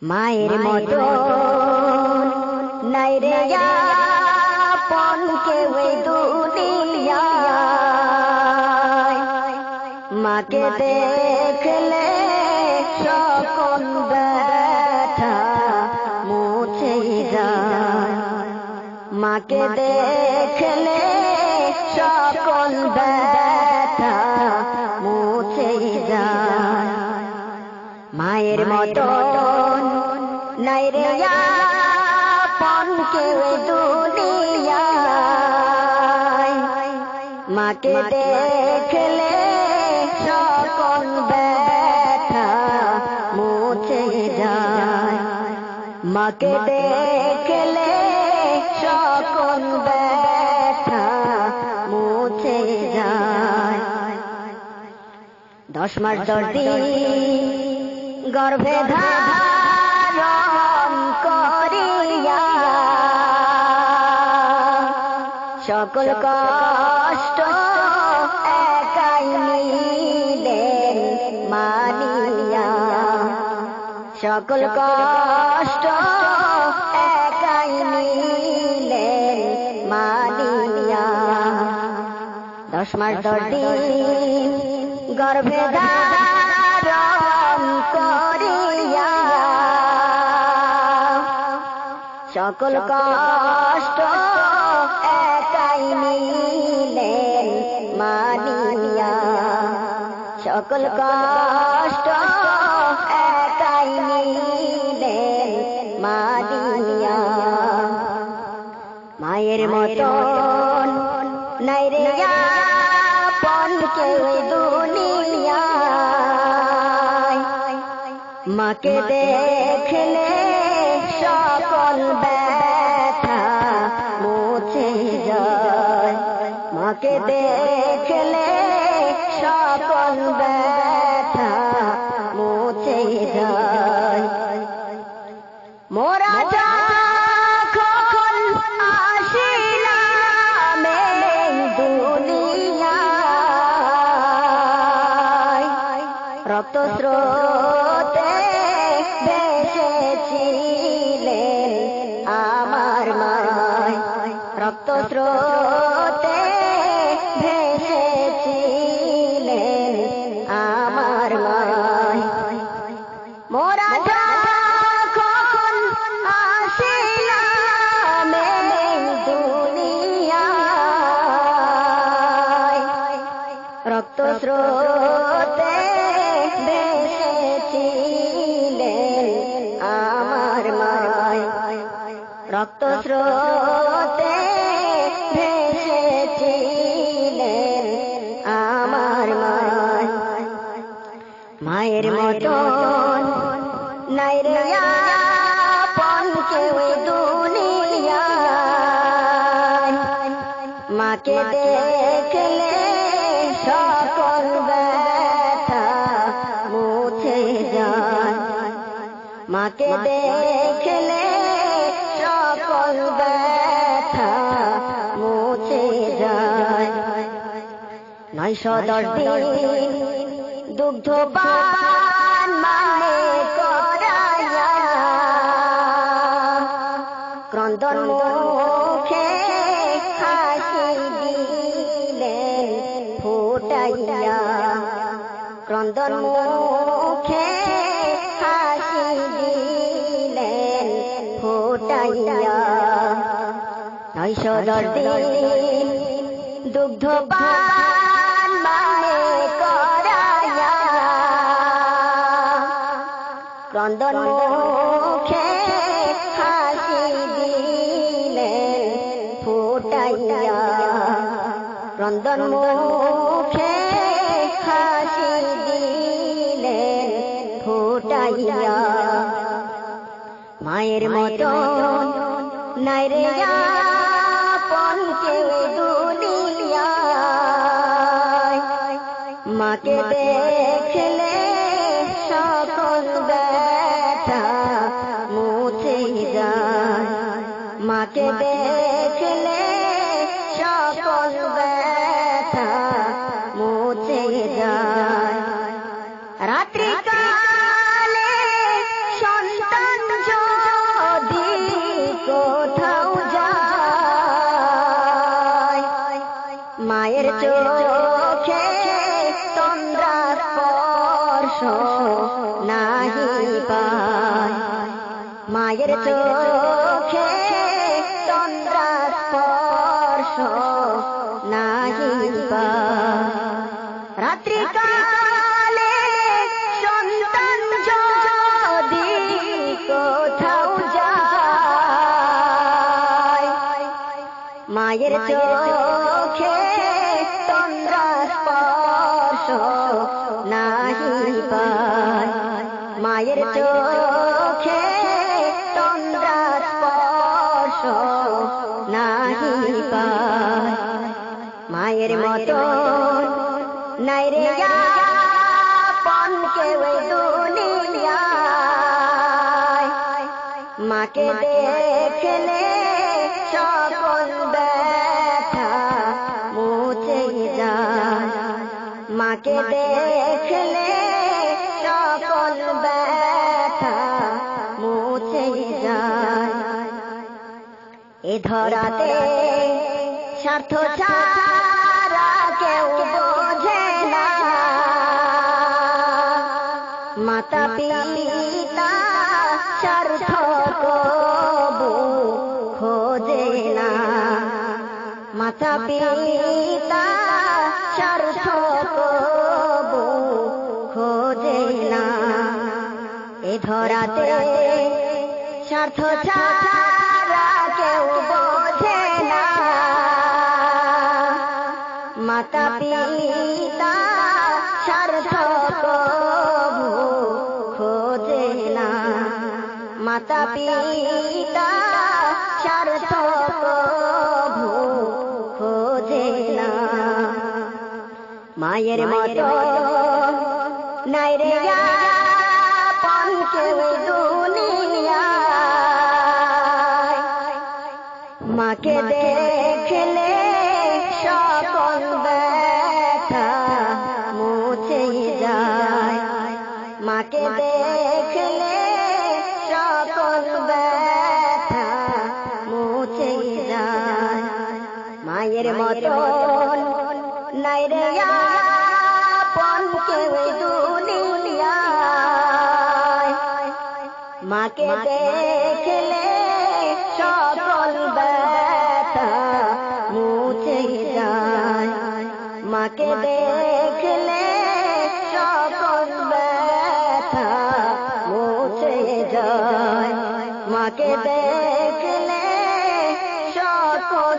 মায়ের মতো নাই রে আপন কেউ এই দুনিয়ায়, মাকে দেখলে সকল ব্যথা মুছে যায়, মাকে দেখলে সকল ব্যথা মুছে যায়। মায়ের মতো নাই রে আপন কেউ দুনিয়ায়, মাকে দেখলে সকল ব্যথা মুছে যায়, মাকে দেখলে সকল ব্যথা মুছে যায়। 10 মাস 10 দিন গর্ভে ধারণ করিয়া সকল কষ্ট একাই নিলেন মানিয়া, সকল কষ্ট একাই নিলেন মানিয়া। 10 মাস 10 দিন গর্ভে ধারণ করিয়া সকল কষ্ট একাই নিলেন মানিয়া, সকল কষ্ট একাই নিলেন মানিয়া। মায়ের মতন নাই রে আপন কেউ দুনিয়ায়, মাকে দেখলে সকল ব্যথা মুছে যায়, মাকে দেখলে সকল ব্যথা মুছে যায়। মোরা যখন আসিলাম এই দুনিয়ায়, রক্ত স্রোতে ভেসেছিলেন আমার মায়, রক্ত স্রোতে ভেসেছিলেন আমার মায়। মোরা যখন আসিলাম এই দুনিয়ায়, রক্ত স্রোতে ভেসেছিলেন আমার মায়, রক্ত স্রোতে ভেসেছিলেন আমার মায়। মায়ের মতন নাই রে আপন কেউ দুনিয়ায়, মাকে দেখলে সকল ব্যথা মুছে যায়, মাকে দেখলে সকল ব্যথা মুছে যায়। 910 দিন দুগ্ধ পান মায়ে করাইয়া ক্রন্দন মুখে হাসি দিলেন ফুটাইয়া, ক্রন্দন মুখে হাসি দিলেন ফুটাইয়া। 910 দিন দুগ্ধ পান মায়ে করাইয়া ক্রন্দন মুখে হাসি দিলেন ফুটাইয়া, ক্রন্দন মুখে হাসি দিলেন ফুটাইয়া। মায়ের মতন নাই রে আপন কেউ দুনিয়ায়, মাকে দেখলে সকল ব্যথা মুছে যায়, মাকে দেখলে সকল ব্যথা মুছে যায়। রাত্রি কালে সন্তান পায় মায়ের চোখে চন্দ্রস্পর্শ নাহি পায় রাত্রি কালে সন্তান যদি কোথাও যায় মায়ের চোখে চন্দ্রস্পর্শ নাহি পায় মায়ের চোখে চন্দ্রস্পর্শ নাহি পায় মায়ের মতো নাই রে আপন কেউ দুনিয়ায় মাকে দেখলে সকল ব্যথা মুছে যায় মাকে দেখলে সকল ব্যথা মুছে যায় এ ধরাতে স্বার্থ ছাড়া কেউ বোঝে না মাতা পিতা স্বার্থ কবু খোঁজে না মাতা পিতা স্বার্থ কবু খোঁজে না এ ধরাতে স্বার্থ ছাড়া কেউ বোঝে না মাতা পিতা স্বার্থ কবু খোঁজে না মাতা পিতা স্বার্থ কবু খোঁজে না মায়ের মতো নাই রে আপন কেউ দুনিয়ায় মাকে দেখলে সকল ব্যথা মুছে যায় মাকে দেখলে সকল ব্যথা মুছে যায় মায়ের মতন নাই রে আপন কেউ দুনিয়ায় মাকে দেখলে সকল ব্যথা মুছে যায় মাকে দেখলে সকল ব্যথা মুছে যায় মাকে দেখলে সকল